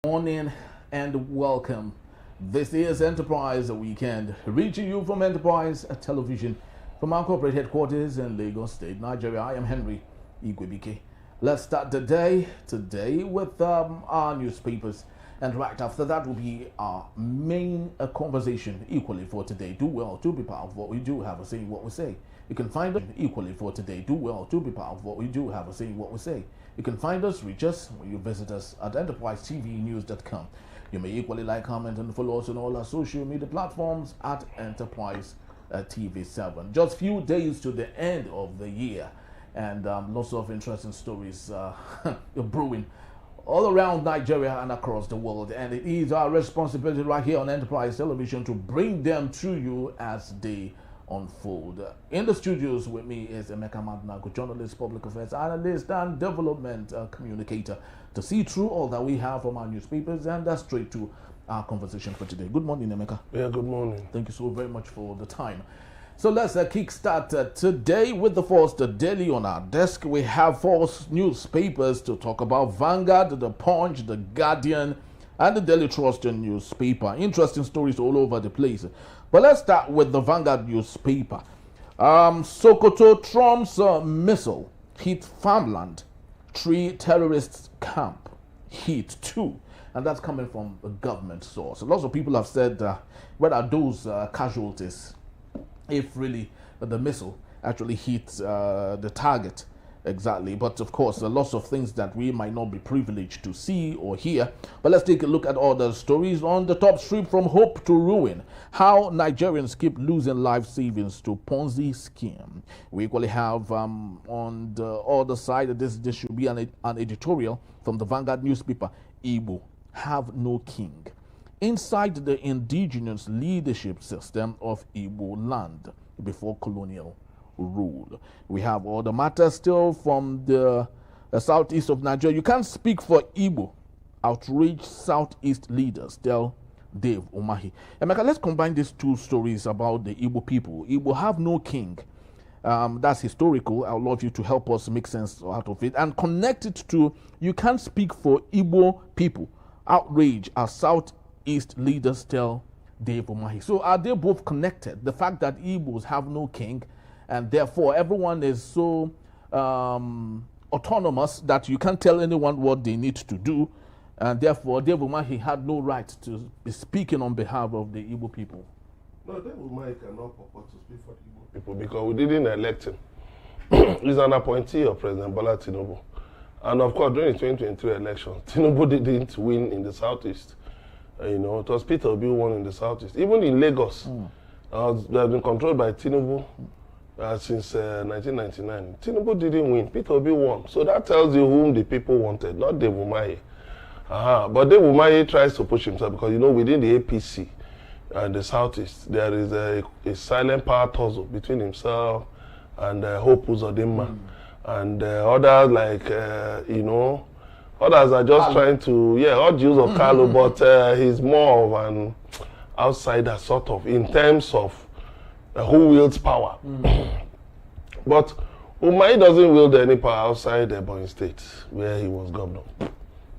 Morning and welcome. This is Enterprise Weekend, reaching you from Enterprise Television from our corporate headquarters in Lagos State, Nigeria. I am Henry Igwebike. Let's start the day today with our newspapers, and right after that will be our main conversation equally for today. Do well to be part of what we do have a say what we say. You can find us equally for today. Do well to be part of what we do have a say what we say. You can find us, reach us, when you visit us at enterprisetvnews.com. You may equally like, comment, and follow us on all our social media platforms at Enterprise TV7. Just few days to the end of the year, and lots of interesting stories brewing all around Nigeria and across the world. And it is our responsibility right here on Enterprise Television to bring them to you as they unfold. In the studios with me is Emeka Madnago, journalist, public affairs analyst, and development communicator, to see through all that we have from our newspapers and straight to our conversation for today. Good morning, Emeka. Yeah, good morning. Thank you so very much for the time. So let's kickstart today with the first daily on our desk. We have 4 newspapers to talk about: Vanguard, The Punch, The Guardian, and the Daily Trust newspaper. Interesting stories all over the place. But let's start with the Vanguard newspaper. Sokoto Trump's missile hit farmland. 3 terrorists camp hit 2. And that's coming from a government source. Lots of people have said, what are those casualties if really the missile actually hit the target? Exactly. But of course, lots of things that we might not be privileged to see or hear. But let's take a look at all the stories on the top strip: from hope to ruin, how Nigerians keep losing life savings to Ponzi scheme. We equally have on the other side, this should be an editorial from the Vanguard newspaper: Igbo have no king. Inside the indigenous leadership system of Igbo land before colonial rule. We have all the matters still from the southeast of Nigeria. You can't speak for Igbo. Outraged southeast leaders tell Dave Umahi. Emeka, let's combine these 2 stories about the Igbo people. Igbo have no king. That's historical. I would love you to help us make sense out of it and connect it to you can't speak for Igbo people. Outrage as southeast leaders tell Dave Umahi. So are they both connected? The fact that Igbos have no king, and therefore everyone is so autonomous that you can't tell anyone what they need to do, and therefore Dave Umahi had no right to be speaking on behalf of the Igbo people. No, Dave Umahi cannot purport to speak for the Igbo people because we didn't elect him. He's an appointee of President Bola Tinubu. And of course, during the 2023 election, Tinubu didn't win in the southeast. It was Peter Obi won in the southeast. Even in Lagos, they have been controlled by Tinubu since 1999. Tinubu didn't win. Peter Obi won. So that tells you whom the people wanted, not Dave Umahi. But Dave Umahi tries to push himself because, within the APC and the southeast, there is a silent power tussle between himself and Hope Uzodinma. And others like, others are just trying to, all Jews of Kalu, but he's more of an outsider sort of in terms of who wields power. But Umahi doesn't wield any power outside Ebonyi State, where he was governor.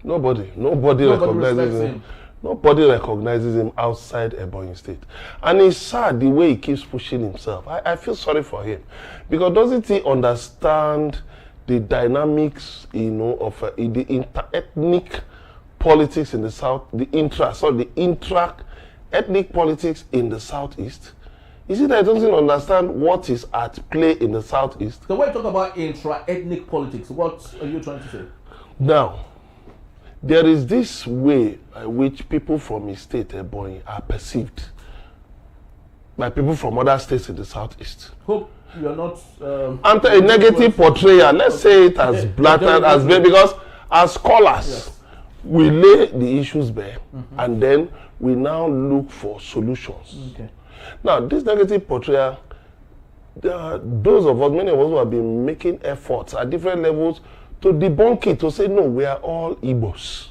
Nobody recognizes him. Nobody recognizes him outside Ebonyi State. And it's sad the way he keeps pushing himself. I feel sorry for him. Because doesn't he understand the dynamics, of the inter-ethnic politics in the south, the intra-ethnic politics in the southeast? Is it that he doesn't understand what is at play in the southeast? So when you talk about intra-ethnic politics, what are you trying to say? Now, there is this way by which people from his state, Ebonyi, are perceived by people from other states in the southeast. Hope you are not... After a negative portrayal, let's say it as blatant as well, because as scholars, we lay the issues bare, and then we now look for solutions. Okay. Now, this negative portrayal, those of us, many of us who have been making efforts at different levels to debunk it, to say, no, we are all Igbos.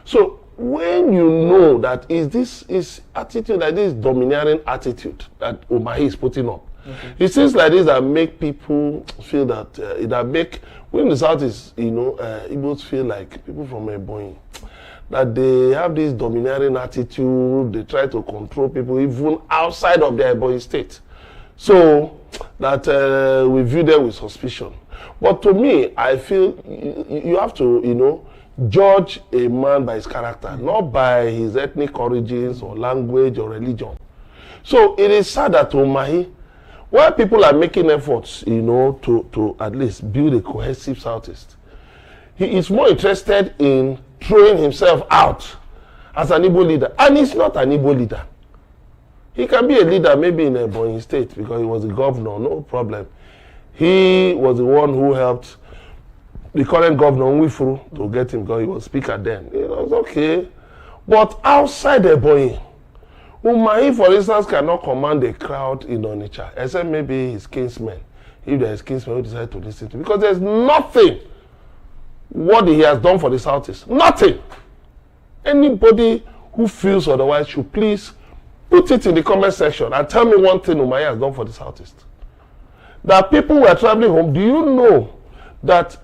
So, when you know that is attitude, like this domineering attitude that Umahi is putting up, it seems like this that make people feel that, that make, when the South is, Igbos feel like people from Ebonyi, that they have this domineering attitude, they try to control people even outside of their Ebonyi state. So that we view them with suspicion. But to me, I feel you have to, judge a man by his character, not by his ethnic origins or language or religion. So it is sad that Umahi, while people are making efforts, to at least build a cohesive Southeast, he is more interested in throwing himself out as an Igbo leader. And he's not an Igbo leader. He can be a leader maybe in Ebonyi State because he was a governor, no problem. He was the one who helped the current governor, Nwifuru, to get him going. He was speaker then. It was okay. But outside Ebonyi, Umahi, for instance, cannot command a crowd in Onitsha, except maybe his kinsmen, if there is kinsmen who decide to listen to him. Because there's nothing what he has done for the Southeast. Nothing. Anybody who feels otherwise should please put it in the comment section and tell me one thing Umahi has done for the Southeast. That people were traveling home. Do you know that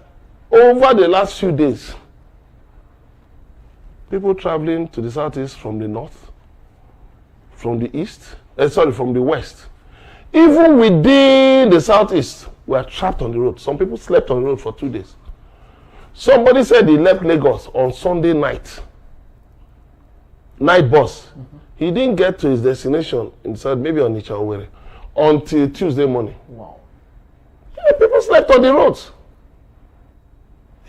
over the last few days, people traveling to the Southeast from the north, from the east, from the west, even within the Southeast, were trapped on the road. Some people slept on the road for 2 days. Somebody said he left Lagos on Sunday night bus. He didn't get to his destination inside, maybe on Onitsha or Owerri, until Tuesday morning. Wow. Yeah, people slept on the roads.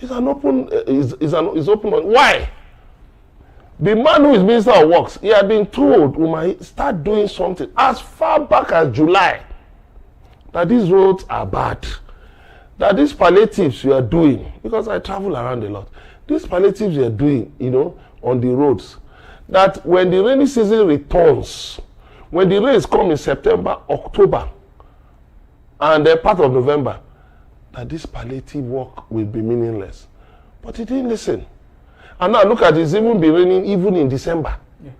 It's an open. It's open. Why? The man who is Minister of Works, he had been told, Umahi, start doing something as far back as July, that these roads are bad, that these palliatives you are doing, because I travel around a lot, these palliatives you are doing, on the roads, that when the rainy season returns, when the rains come in September, October, and then part of November, that this palliative work will be meaningless. But he didn't listen. And now look at it, it's even been raining even in December. Yeah.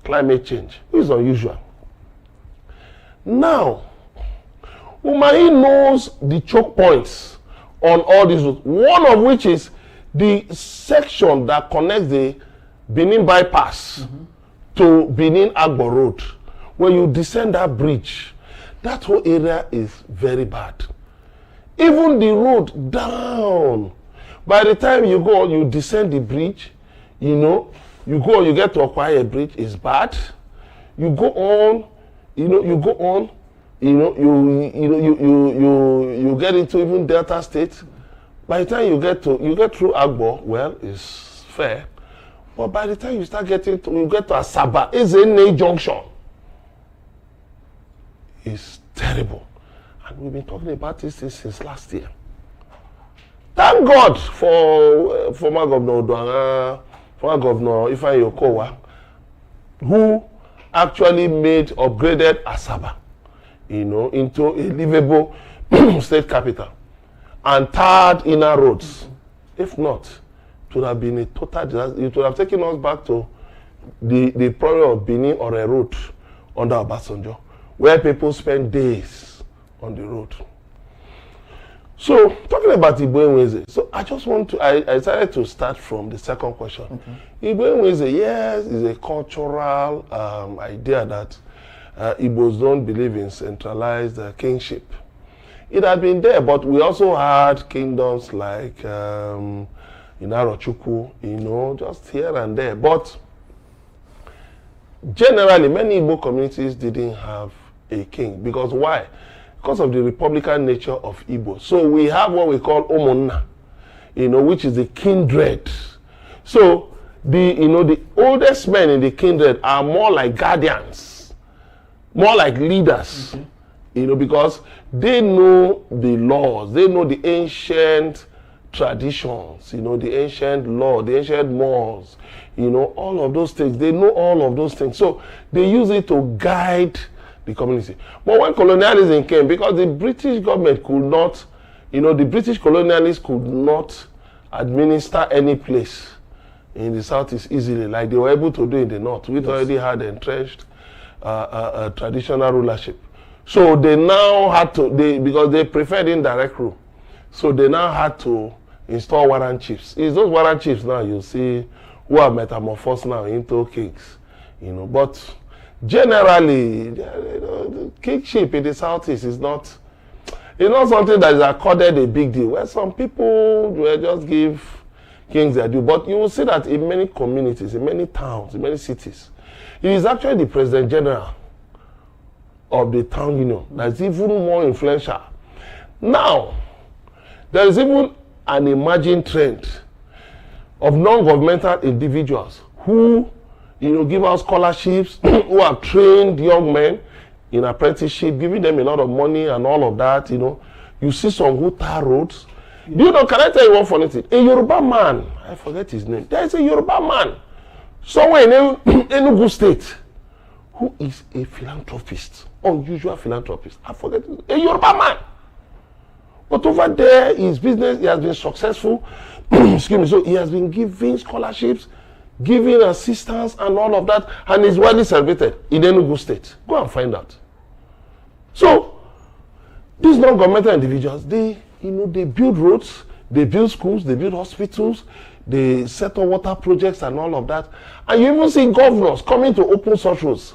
Climate change, which is unusual. Now, Umahi knows the choke points on all these roads. One of which is the section that connects the Benin bypass to Benin Agbo Road. When you descend that bridge, that whole area is very bad. Even the road down, by the time you go, you descend the bridge, you get to acquire a bridge, it's bad. You go on, you get into even Delta State. By the time you get through Agbo, well, it's fair. But by the time you get to Asaba, it's a junction. It's terrible. And we've been talking about this since last year. Thank God for former Governor Oduanga, former Governor Ifeanyi Okowa, who actually upgraded Asaba, into a livable state capital and tarred inner roads. If not, it would have been a total disaster. It would have taken us back to the problem of Benin or a road under Obasanjo, where people spend days on the road. So, talking about Igbo Enweze, so I decided to start from the second question. Igbo Enweze, yes, is a cultural idea that Igbos don't believe in centralized kingship. It had been there, but we also had kingdoms like Inarochukwu, just here and there. But generally, many Igbo communities didn't have a king. Because why? Because of the republican nature of Igbo. So we have what we call Omonna, which is the kindred. So the oldest men in the kindred are more like guardians, more like leaders, because they know the laws, they know the ancient traditions, the ancient law, the ancient mores, all of those things. They know all of those things. So they use it to guide the community. But when colonialism came, because the British government could not, the British colonialists could not administer any place in the Southeast easily, like they were able to do in the North, which already had entrenched traditional rulership. So they now had to, because they preferred indirect rule, so they now had to install warrant chiefs. It's those warrant chiefs now you see who are metamorphosed now into kings, you know. But generally, the kingship in the Southeast is not, it's not something that is accorded a big deal. Where some people will just give kings their due. But you will see that in many communities, in many towns, in many cities, it is actually the President General of the town union that's even more influential. Now, there is even an emerging trend of non-governmental individuals who, you know, give out scholarships, who have trained young men in apprenticeship, giving them a lot of money and all of that, you know. You see some who tar roads. Yeah. Do you know, can I tell you one funny thing? A Yoruba man, I forget his name, there is a Yoruba man somewhere in Enugu State who is a philanthropist, unusual philanthropist. I forget, a Yoruba man. But over there, his business, he has been successful. Excuse me. So he has been giving scholarships, giving assistance and all of that, and is widely celebrated in Enugu State. Go and find out. So these non-governmental individuals, they, you know, they build roads, they build schools, they build hospitals, they set up water projects and all of that. And you even see governors coming to open such roads.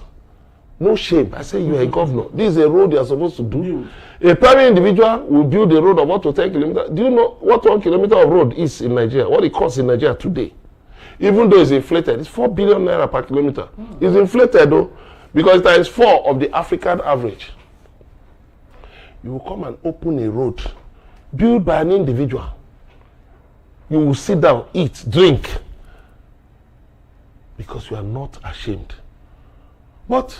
No shame. I say you are a governor. This is a road you are supposed to do. A private individual will build a road of up to 10 kilometers. Do you know what 1 kilometer of road is in Nigeria? What it costs in Nigeria today? Even though it's inflated, it's 4 billion naira per kilometer. It's inflated though, because that is 4 of the African average. You will come and open a road built by an individual. You will sit down, eat, drink, because you are not ashamed. But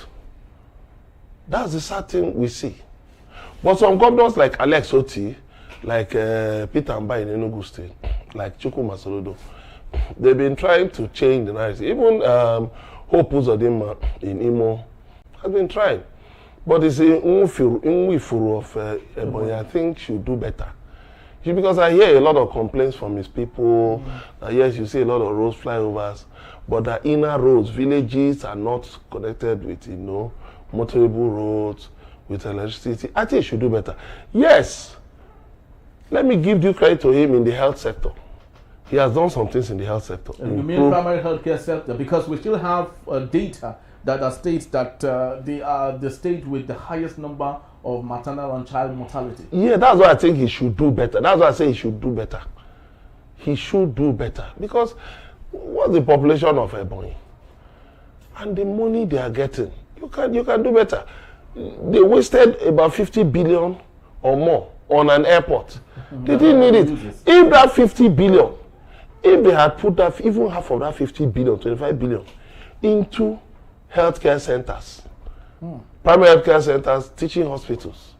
that's the sad thing we see. But some governors like Alex Oti, like Peter Mba in Enugu State, like Chukwuma Soludo, they've been trying to change the narrative. Even Hope Uzodinma in Imo has been trying. But it's Nwifuru of Ebonyi, I think should do better. Because I hear a lot of complaints from his people. Yes, you see a lot of roads flyovers, but the inner roads, villages are not connected with, you know, motorable roads, with electricity. I think he should do better. Yes, let me give due credit to him in the health sector. He has done some things in the health sector. You mean primary healthcare sector? Because we still have data that states that they are the state with the highest number of maternal and child mortality. Yeah, that's why I think he should do better. That's why I say he should do better. He should do better. Because what's the population of Ebonyi? And the money they are getting, you can do better. They wasted about 50 billion or more on an airport. They didn't need it. If that 50 billion, if they had put that, even half of that 50 billion, 25 billion, into healthcare centers, primary healthcare centers, teaching hospitals,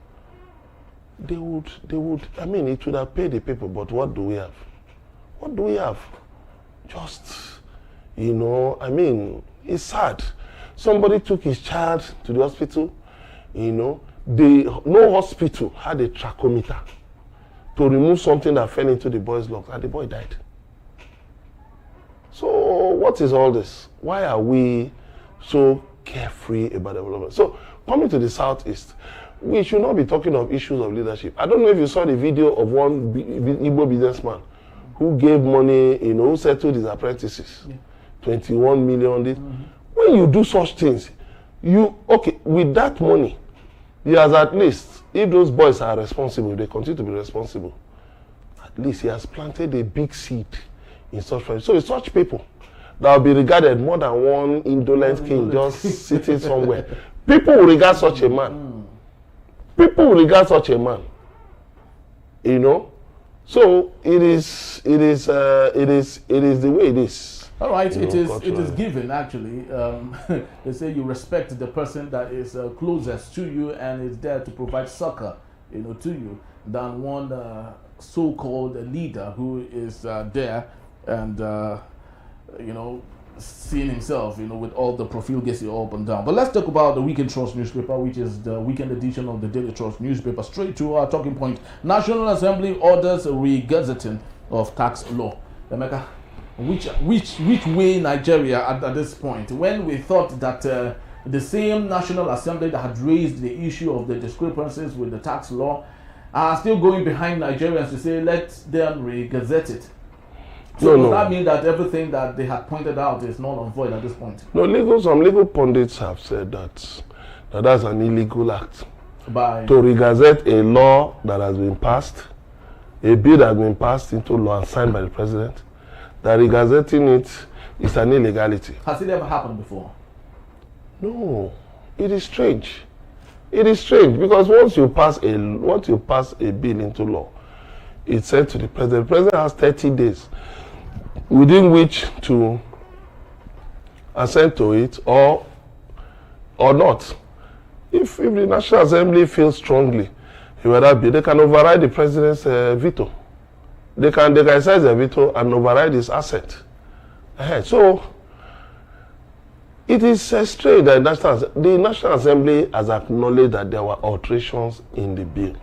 they would, I mean, it would have paid the people, but what do we have? What do we have? Just, you know, I mean, it's sad. Somebody took his child to the hospital, you know, no hospital had a tracheometer to remove something that fell into the boy's lungs, and the boy died. So what is all this? Why are we so carefree about development? So coming to the Southeast, we should not be talking of issues of leadership. I don't know if you saw the video of one Igbo businessman who gave money, you know, who settled his apprentices, 21 million. When you do such things, with that money, he has at least, if those boys are responsible, they continue to be responsible, at least he has planted a big seed in such family. So it's such people that will be regarded more than one indolent king just sitting somewhere. People will regard such a man. People will regard such a man. You know? So it is the way it is. All right, it is given actually. They say you respect the person that is closest to you and is there to provide succor, you know, to you, than one so-called leader who is there and you know, seeing himself, you know, with all the profligacy up and down. But let's talk about the Weekend Trust newspaper, which is the weekend edition of the Daily Trust newspaper. Straight to our talking point: National Assembly orders regazetting of tax law. Emeka, which way Nigeria at this point, when we thought that the same National Assembly that had raised the issue of the discrepancies with the tax law are still going behind Nigerians to say let them re-gazette it? So does that mean that everything that they had pointed out is null and void at this point? No, some legal pundits have said that that's an illegal act. To regazette a law that has been passed, a bill that has been passed into law and signed by the president, that regazetting it is an illegality. Has it ever happened before? No, it is strange. It is strange because once you pass a bill into law, it's sent to the president. The president has 30 days within which to assent to it or not. If the National Assembly feels strongly about that bill, they can override the president's veto. They can exercise their veto and override his assent. So it is strange that the National Assembly has acknowledged that there were alterations in the bill.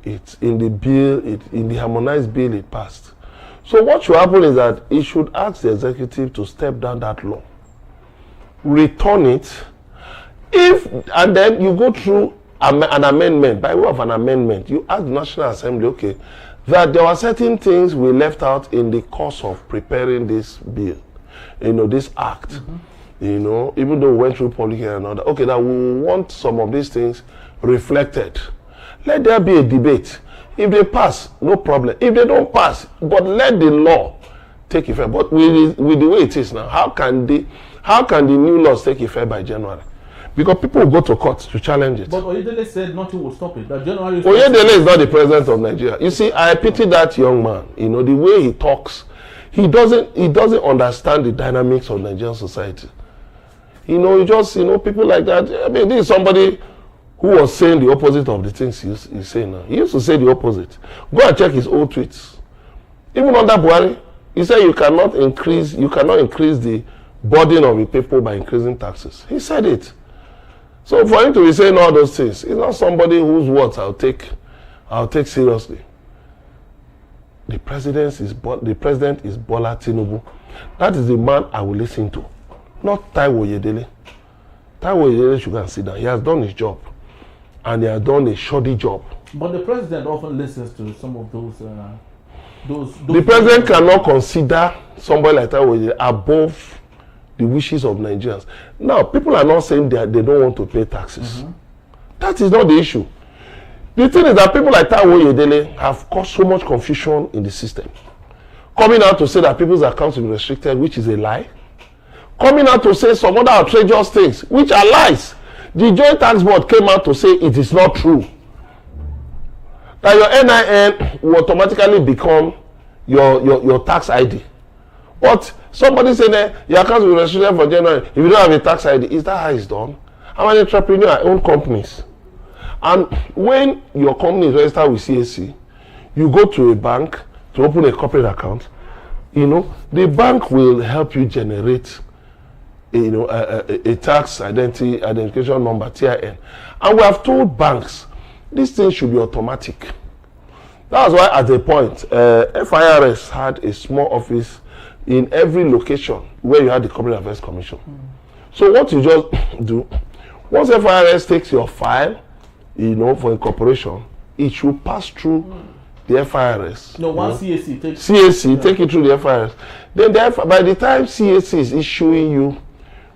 It's in the bill, in the harmonized bill it passed. So what should happen is that it should ask the executive to step down that law, return it, and then you go through an amendment, by way of an amendment, you ask the National Assembly, okay, that there were certain things we left out in the course of preparing this bill, this act, even though we went through public hearing and all that, okay, that we want some of these things reflected. Let there be a debate. If they pass, no problem. If they don't pass, but let the law take effect. But with the way it is now, how can the new laws take effect by January? Because people will go to court to challenge it. But Oyedele said nothing will stop it. That January. Oyedele is not the president of Nigeria. You see, I pity that young man. The way he talks, he doesn't understand the dynamics of Nigerian society. People like that. I mean, this is somebody who was saying the opposite of the things he's saying now. He used to say the opposite. Go and check his old tweets. Even under Buhari, he said you cannot increase the burden of the people by increasing taxes. He said it. So for him to be saying all those things, he's not somebody whose words I'll take seriously. The president is Bola Tinubu. That is the man I will listen to, not Taiwo Oyedele. Taiwo Oyedele should go and sit down. He has done his job, and he has done a shoddy job. But the president often listens to some of those. The president cannot consider somebody like Taiwo Oyedele above the wishes of Nigerians. Now, people are not saying that they don't want to pay taxes. That is not the issue. The thing is that people like Taiwo Oyedele have caused so much confusion in the system. Coming out to say that people's accounts will be restricted, which is a lie. Coming out to say some other outrageous things, which are lies. The Joint Tax Board came out to say it is not true. That your NIN will automatically become your tax ID. But somebody saying that your account will be restricted for January if you don't have a tax ID. Is that how it's done? I'm an entrepreneur, I own companies. And when your company is registered with CAC, you go to a bank to open a corporate account. The bank will help you generate a tax identification number, TIN. And we have told banks this thing should be automatic. That's why at a point, FIRS had a small office in every location where you had the Corporate Affairs Commission. So what you just do, once FIRS takes your file, for incorporation, it should pass through the FIRS. No, once CAC takes take it through the FIRS. Then by the time CAC is issuing you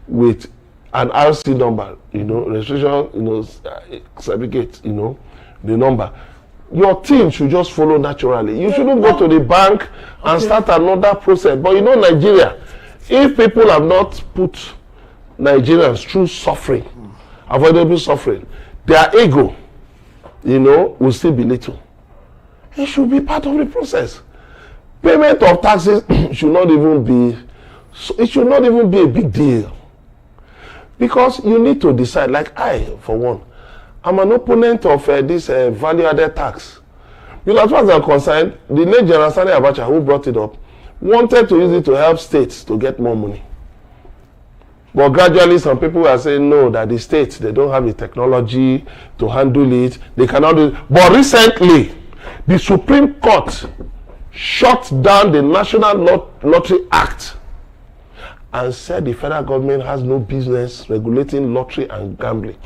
with an RC number, registration, certificate, the number, your team should just follow naturally. You shouldn't go to the bank and start another process. But Nigeria, if people have not put Nigerians through suffering, avoidable suffering, their ego, will still be little. It should be part of the process. Payment of taxes should not even be a big deal. Because you need to decide, like I, for one, I'm an opponent of this value-added tax. Because as far as I'm concerned, the late General Sani Abacha, who brought it up, wanted to use it to help states to get more money. But gradually, some people are saying no, that the states, they don't have the technology to handle it. They cannot do it. But recently, the Supreme Court shut down the National Lottery Act and said the federal government has no business regulating lottery and gambling.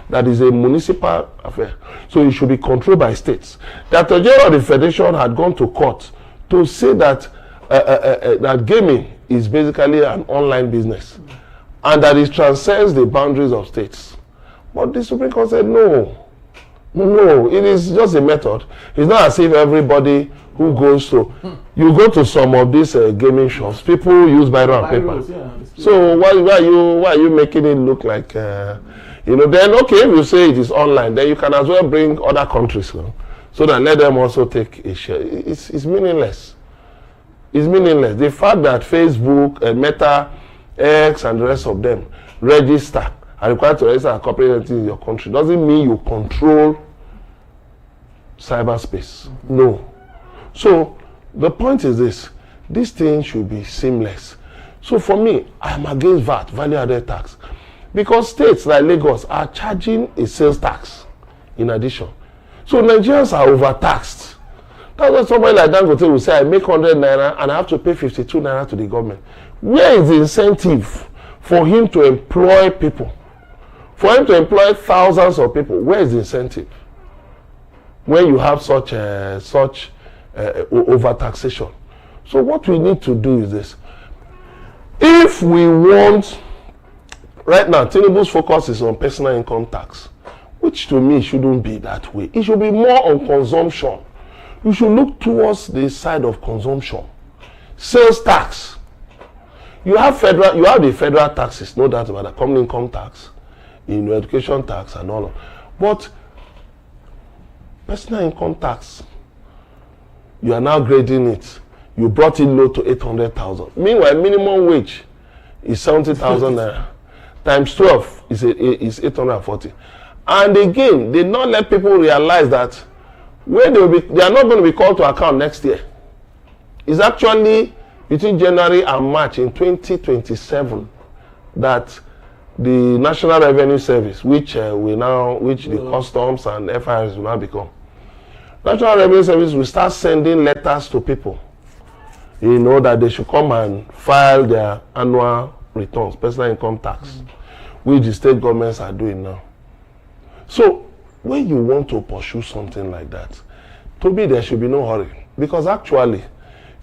That is a municipal affair. So it should be controlled by states. The Attorney General of the Federation had gone to court to say that that gaming is basically an online business and that it transcends the boundaries of states. But the Supreme Court said no, it is just a method. It's not as if everybody who goes to, you go to some of these gaming shops, people use biro and paper. Yeah, so why are you making it look like, then okay, if you say it is online, then you can as well bring other countries now, so that let them also take a share. It's meaningless. It's meaningless. The fact that Facebook, Meta, X, and the rest of them register, are required to register a corporate entity in your country, doesn't mean you control cyberspace. No. So the point is this thing should be seamless. So for me, I'm against VAT, value added tax, because states like Lagos are charging a sales tax in addition. So Nigerians are overtaxed. That's why somebody like Dangote will say, I make 100 naira and I have to pay 52 naira to the government. Where is the incentive for him to employ people? For him to employ thousands of people, where is the incentive? When you have such overtaxation. So what we need to do is this. If we want, right now, Tinubu's focus is on personal income tax, which to me shouldn't be that way. It should be more on consumption. You should look towards the side of consumption. Sales tax. You have the federal taxes, no doubt about that, company income tax, education tax and all of. But personal income tax, you are now grading it. You brought it low to 800,000. Meanwhile, minimum wage is 70,000 naira. Times 12 is 840. And again, they not let people realize that when they are not going to be called to account next year. It's actually between January and March in 2027 that the National Revenue Service, which the customs and FIRs will now become. National Revenue Service will start sending letters to people, that they should come and file their annual returns, personal income tax, which the state governments are doing now. So when you want to pursue something like that, to me there should be no hurry, because actually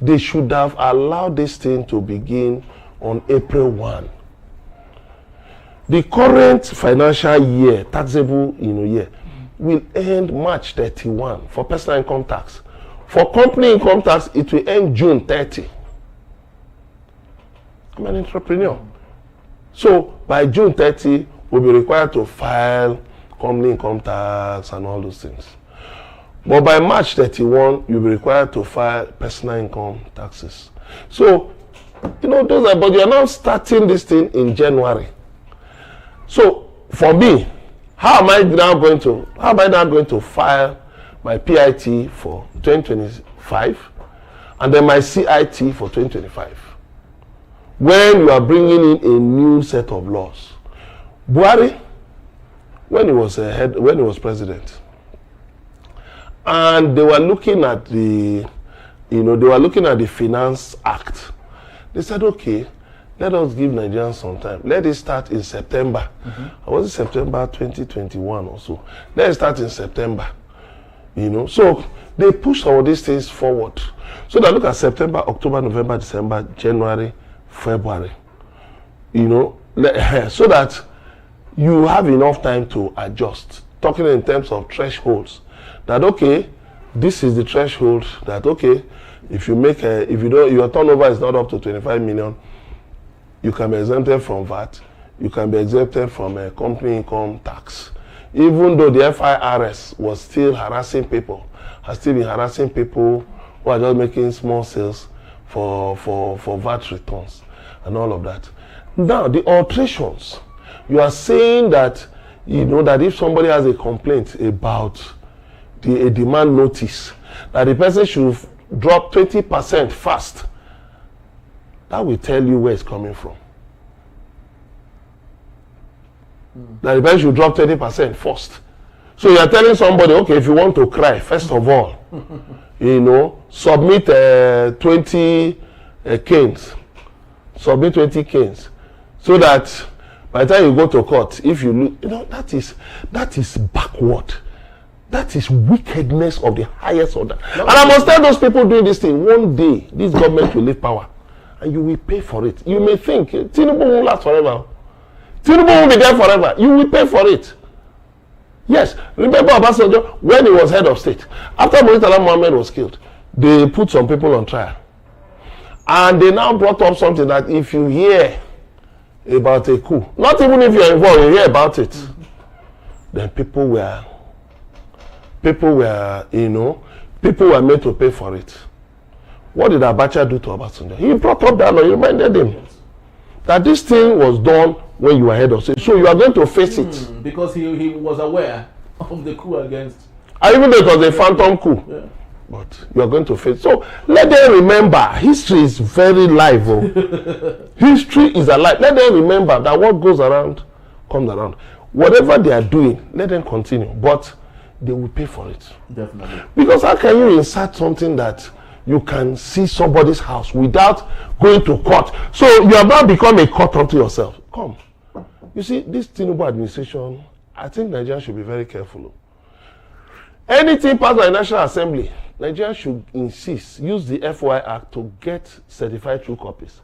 they should have allowed this thing to begin on April 1. The current financial year, taxable year, will end March 31 for personal income tax. For company income tax, it will end June 30. I'm an entrepreneur. So by June 30, we'll be required to file company income tax and all those things. But by March 31, you'll be required to file personal income taxes. So, those are, but you're now starting this thing in January. So, for me, how am I now going to file my PIT for 2025 and then my CIT for 2025? When you are bringing in a new set of laws. Buhari, when he was president, and they were looking at the Finance Act. They said, okay, let us give Nigerians some time. Let it start in September. Or was it September 2021 or so? Let it start in September. So they pushed all these things forward. So that look at September, October, November, December, January, February. So that you have enough time to adjust. Talking in terms of thresholds. That okay, this is the threshold. That okay, if your turnover is not up to 25 million, you can be exempted from VAT. You can be exempted from company income tax. Even though the FIRS was still harassing people, has still been harassing people who are just making small sales for VAT returns and all of that. Now the alterations, you are saying that that if somebody has a complaint about a demand notice, that the person should drop 20% fast. That will tell you where it's coming from. That the person should drop 20% first. So you are telling somebody, okay, if you want to cry, first of all, submit 20 canes. Submit 20 canes. So that by the time you go to court, if you look, that is backward. That is wickedness of the highest order. And I must tell those people doing this thing, one day this government will leave power and you will pay for it. You may think Tinubu won't last forever. Tinubu won't be there forever. You will pay for it. Yes, remember Obasanjo when he was head of state. After Murtala Mohammed was killed, they put some people on trial. And they now brought up something that if you hear about a coup, not even if you're involved, you hear about it, then people were, people were made to pay for it. What did Abacha do to Obasanjo? He brought up that law, he reminded him that this thing was done when you were head of state. So you are going to face it. Because he was aware of the coup against. And even though it was a phantom coup. Yeah. But you are going to face. So let them remember, history is very live. Oh. History is alive. Let them remember that what goes around comes around. Whatever they are doing, let them continue. But they will pay for it. Definitely. Because how can you insert something that you can see somebody's house without going to court? So you have now become a court unto yourself. Come. You see, this Tinubu administration, I think Nigeria should be very careful. Anything passed by the National Assembly, Nigeria should insist, use the FY Act to get certified true copies.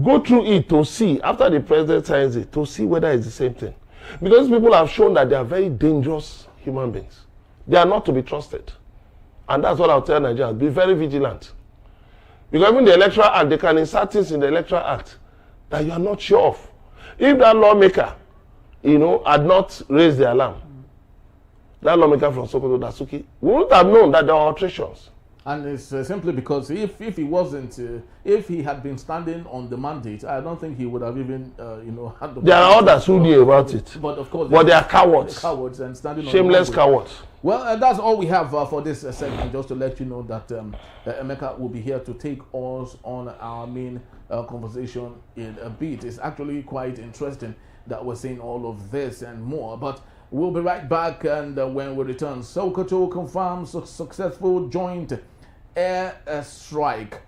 Go through it to see, after the president signs it, to see whether it's the same thing. Because people have shown that they are very dangerous human beings. They are not to be trusted. And that's what I'll tell Nigerians, be very vigilant. Because even the Electoral Act, they can insert things in the Electoral Act that you are not sure of. If that lawmaker, had not raised the alarm, that lawmaker from Sokoto, Dasuki, we wouldn't have known that there were alterations. And it's simply because if he wasn't, if he had been standing on the mandate, I don't think he would have even, had the. There are others who knew about it. But of course, they are cowards. Cowards and standing shameless on cowards. Well, that's all we have for this segment. Just to let you know that Emeka will be here to take us on our main conversation in a bit. It's actually quite interesting that we're saying all of this and more, but we'll be right back, and when we return, Sokoto confirms a successful joint airstrike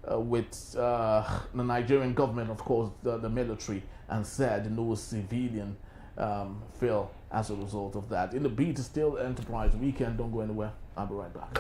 with the Nigerian government, of course, the military, and said no civilian fell as a result of that. In the beat, still Enterprise Weekend. Don't go anywhere. I'll be right back.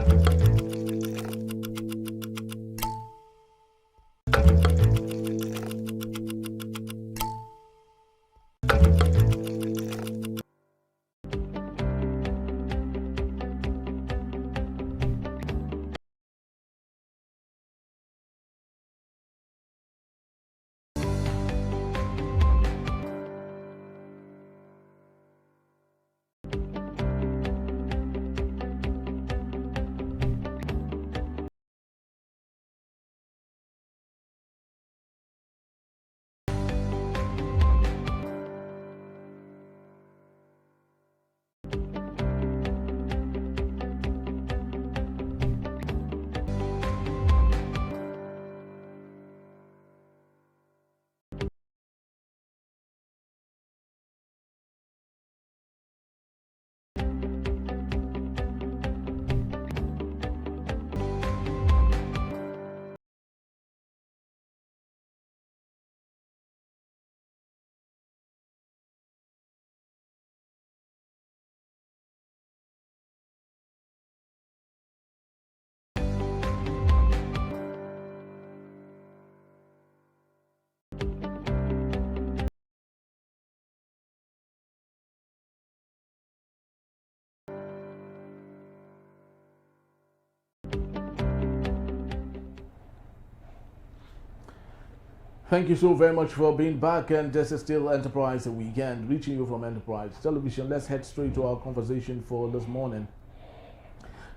Thank you so very much for being back, and this is still Enterprise Weekend, reaching you from Enterprise Television. Let's head straight to our conversation for this morning.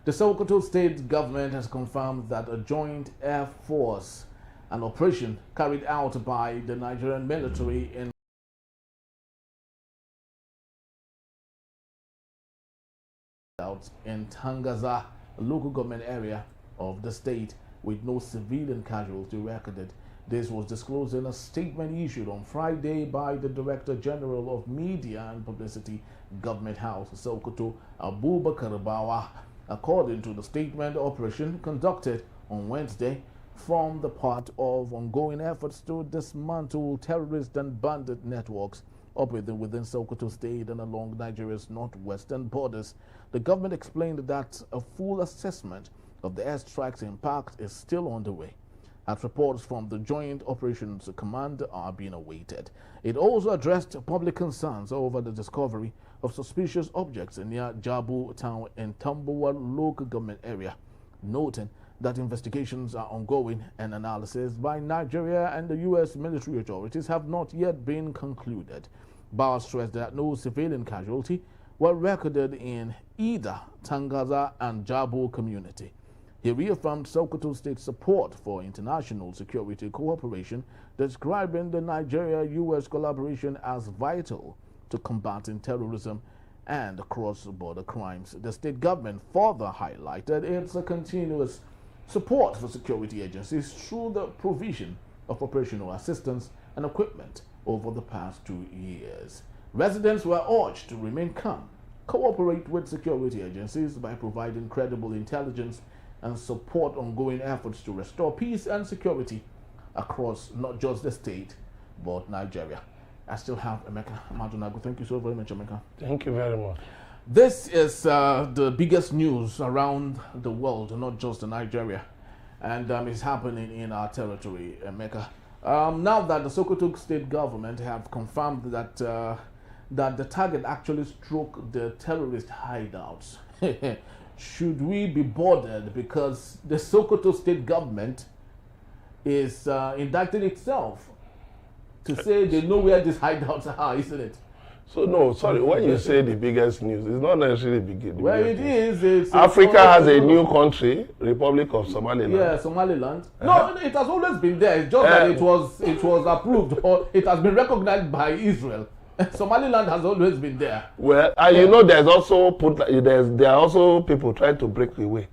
The Sokoto State Government has confirmed that a joint air force, an operation carried out by the Nigerian military in Tangaza Local Government Area of the state, with no civilian casualties recorded. This was disclosed in a statement issued on Friday by the Director General of Media and Publicity, Government House, Sokoto, Abubakar Bawa. According to the statement, the operation conducted on Wednesday formed the part of ongoing efforts to dismantle terrorist and bandit networks operating within Sokoto State and along Nigeria's northwestern borders. The government explained that a full assessment of the airstrikes impact is still underway, as reports from the Joint Operations Command are being awaited. It also addressed public concerns over the discovery of suspicious objects near Jabo town in Tambuwal Local Government Area, noting that investigations are ongoing and analyses by Nigeria and the U.S. military authorities have not yet been concluded. Bawa stressed that no civilian casualty were recorded in either Tangaza and Jabo community. He reaffirmed Sokoto State's support for international security cooperation, describing the Nigeria-U.S. collaboration as vital to combating terrorism and cross-border crimes. The state government further highlighted its continuous support for security agencies through the provision of operational assistance and equipment over the past 2 years. Residents were urged to remain calm, cooperate with security agencies by providing credible intelligence, and support ongoing efforts to restore peace and security across not just the state, but Nigeria. I still have Emeka Madunago. Thank you so very much, Emeka. Thank you very much. This is the biggest news around the world, not just in Nigeria, and it's happening in our territory, Emeka. Now that the Sokoto State Government have confirmed that that the target actually struck the terrorist hideouts, should we be bothered because the Sokoto State Government is indicting itself to say they know where these hideouts are, isn't it? So no, sorry, when you say the biggest news, it's not necessarily big. Well, it is. It's Africa has a new country, Republic of Somaliland. Yeah, Somaliland. No, it has always been there. It's just that it was approved or it has been recognized by Israel. Somaliland has always been there. Well, and you know, there are also people trying to break away.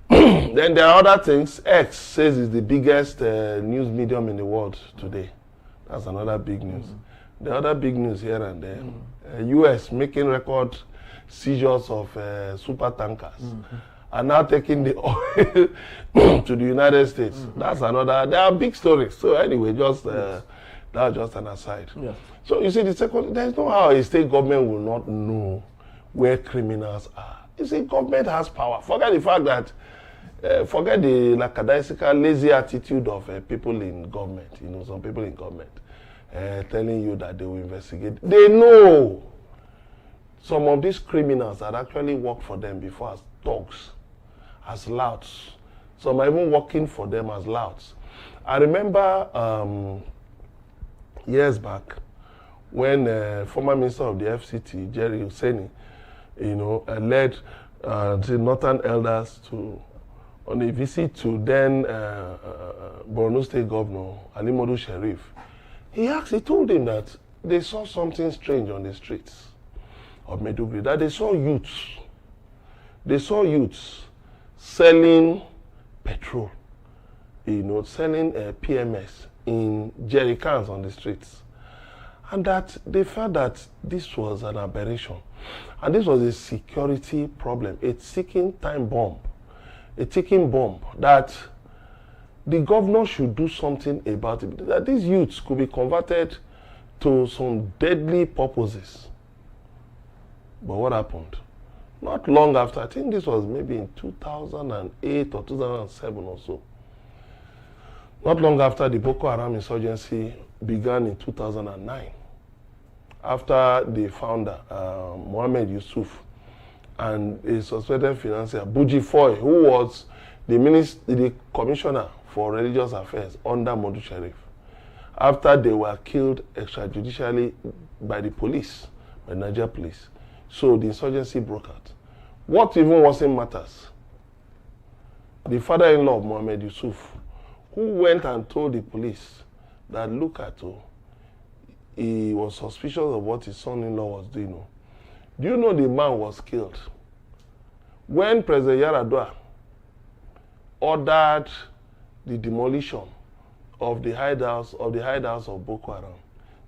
Then there are other things. X says it's the biggest news medium in the world today. That's another big news. The other big news here and there, U.S. making record seizures of super tankers and now taking the oil to the United States. That's another. There are big stories. So anyway, just that's just an aside. Yeah. So you see, there's no how a state government will not know where criminals are. You see, government has power. Forget the fact that, forget the lackadaisical, lazy attitude of people in government. You know, some people in government telling you that they will investigate. They know some of these criminals that actually worked for them before as thugs, as louts. Some are even working for them as louts. I remember years back when former Minister of the FCT, Jerry Hussaini, you know, led the Northern Elders on a visit to then Borno State Governor Ali Modu Sharif. He told him that they saw something strange on the streets of Maiduguri, that they saw youths. They saw youths selling petrol, you know, selling PMS in jerry cans on the streets. And that they felt that this was an aberration. And this was a security problem, a ticking time bomb, a ticking bomb that the governor should do something about it. That these youths could be converted to some deadly purposes. But what happened? Not long after, I think this was maybe in 2008 or 2007 or so. Not long after the Boko Haram insurgency began in 2009. After the founder, Mohammed Yusuf, and a suspected financier, Buji Foy, who was the commissioner for religious affairs under Modu Sharif, after they were killed extrajudicially by the police, by Niger police. So the insurgency broke out. What even wasn't matters, the father-in-law of Mohammed Yusuf, who went and told the police that, look at he was suspicious of what his son-in-law was doing. Do you know the man was killed? When President Yaradua ordered the demolition of the hideouts of Boko Haram,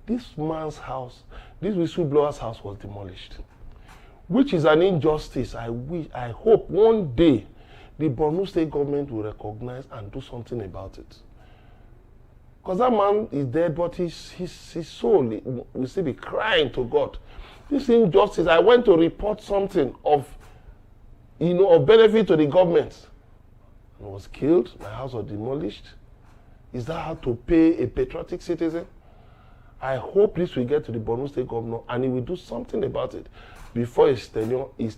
this man's house, this whistleblower's house was demolished, which is an injustice. I hope one day the Borno State government will recognize and do something about it. Because that man is dead, but his soul will still be crying to God. This injustice, I went to report something of, of benefit to the government. I was killed, my house was demolished. Is that how to pay a patriotic citizen? I hope this will get to the Borno State Governor and he will do something about it before his tenure, his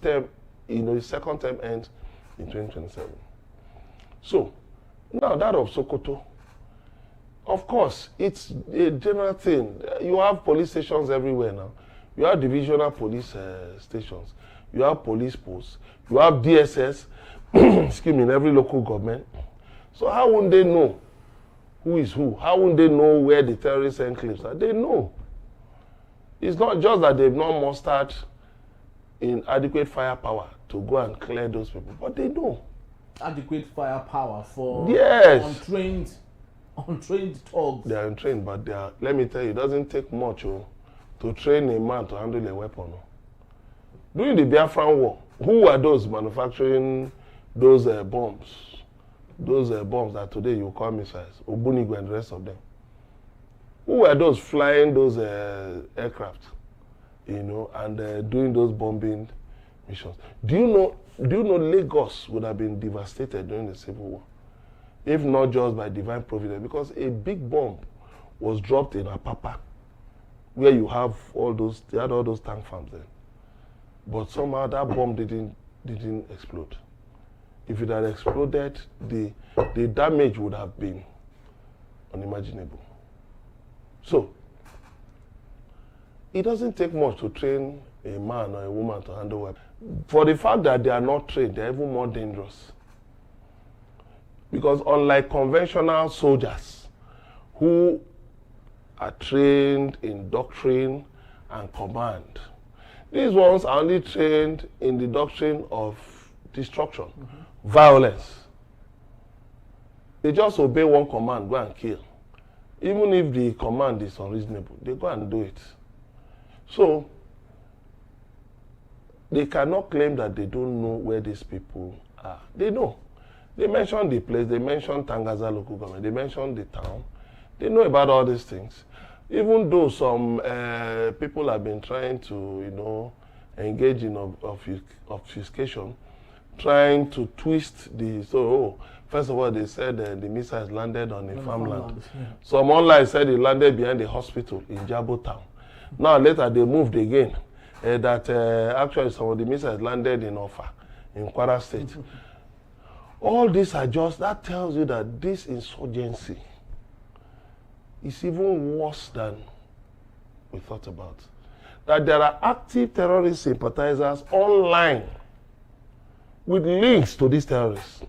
second term ends in 2027. So, now that of Sokoto, of course, it's a general thing. You have police stations everywhere now. You have divisional police stations. You have police posts. You have DSS, excuse me, in every local government. So how wouldn't they know who is who? How wouldn't they know where the terrorist enclaves are? They know. It's not just that they've not mustered in adequate firepower to go and clear those people, but they know. Adequate firepower for untrained thugs. They are untrained, but they are, let me tell you, it doesn't take much to train a man to handle a weapon. During the Biafran War, who were those manufacturing those bombs? Those bombs that today you call missiles, Obunigwe and the rest of them. Who were those flying those aircraft, and doing those bombing missions? Do you know Lagos would have been devastated during the Civil War, if not just by divine providence, because a big bomb was dropped in Apapa, where you have they had all those tank farms then. But somehow that bomb didn't explode. If it had exploded, the damage would have been unimaginable. So, it doesn't take much to train a man or a woman to handle weapons. For the fact that they are not trained, they're even more dangerous. Because unlike conventional soldiers who are trained in doctrine and command, these ones are only trained in the doctrine of destruction, violence. They just obey one command, go and kill. Even if the command is unreasonable, they go and do it. So, they cannot claim that they don't know where these people are. They know. They mentioned the place, they mentioned Tangaza Local Government, they mentioned the town. They know about all these things. Even though some people have been trying to, engage in obfuscation, trying to twist first of all, they said the missiles landed on a farmland. Yeah. Some online said it landed behind the hospital in Jabo town. Now later they moved again, that actually some of the missiles landed in Ofa, in Kwara State. All these are that tells you that this insurgency is even worse than we thought about. That there are active terrorist sympathizers online with links to these terrorists.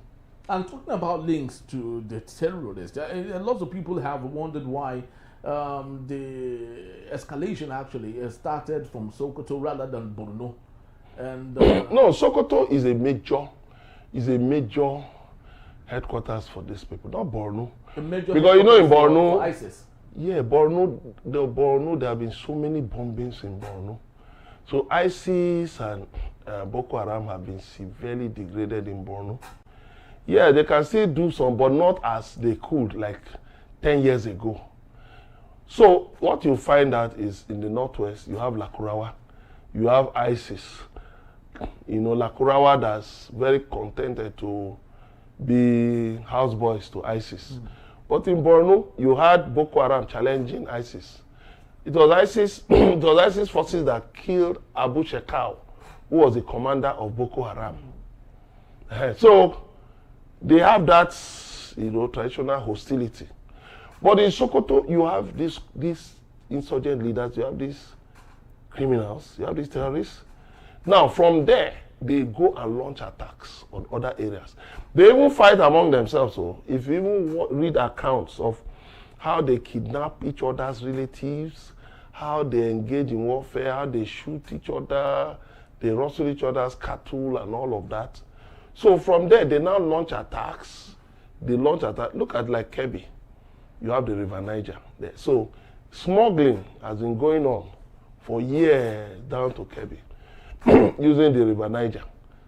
And talking about links to the terrorists, lots of people have wondered why the escalation actually started from Sokoto rather than Borno. And no, Sokoto is a major headquarters for these people, not Borno. Because in Borno, ISIS. Yeah, Borno, there have been so many bombings in Borno. So ISIS and Boko Haram have been severely degraded in Borno. Yeah, they can still do some, but not as they could like 10 years ago. So what you find out is in the northwest, you have Lakurawa, you have ISIS. Lakurawa that's very contented to be houseboys to ISIS. But in Borno, you had Boko Haram challenging ISIS. It was ISIS forces that killed Abu Shekau, who was the commander of Boko Haram. So they have that, traditional hostility. But in Sokoto, you have these insurgent leaders, you have these criminals, you have these terrorists. Now, from there, they go and launch attacks on other areas. They even fight among themselves. So if you even read accounts of how they kidnap each other's relatives, how they engage in warfare, how they shoot each other, they rustle each other's cattle and all of that. So from there, they now launch attacks. Look at like Kebbi. You have the River Niger there. So smuggling has been going on for years down to Kebbi using the River Niger.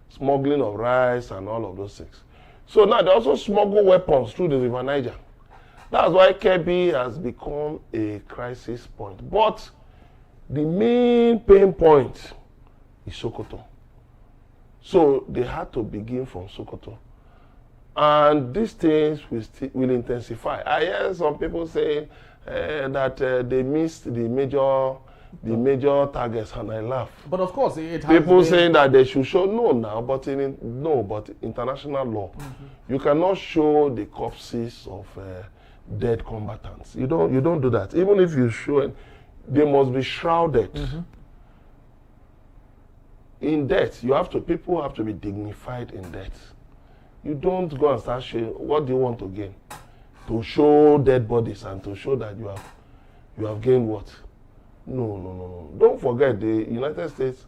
Smuggling of rice and all of those things. So now they also smuggle weapons through the River Niger. That's why Kebbi has become a crisis point. But the main pain point is Sokoto. So they had to begin from Sokoto. And these things will intensify. I hear some people say that they missed the major targets, and I laugh. But of course, it has people been... saying that they should show but international law, you cannot show the corpses of dead combatants. You don't do that. Even if you show it, they must be shrouded in death. People have to be dignified in death. You don't go and start showing. What do you want to gain? To show dead bodies and to show that you have gained what? No. Don't forget, the United States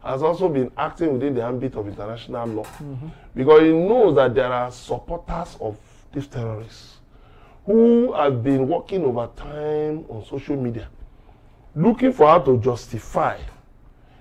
has also been acting within the ambit of international law, because it knows that there are supporters of these terrorists who have been working over time on social media, looking for how to justify,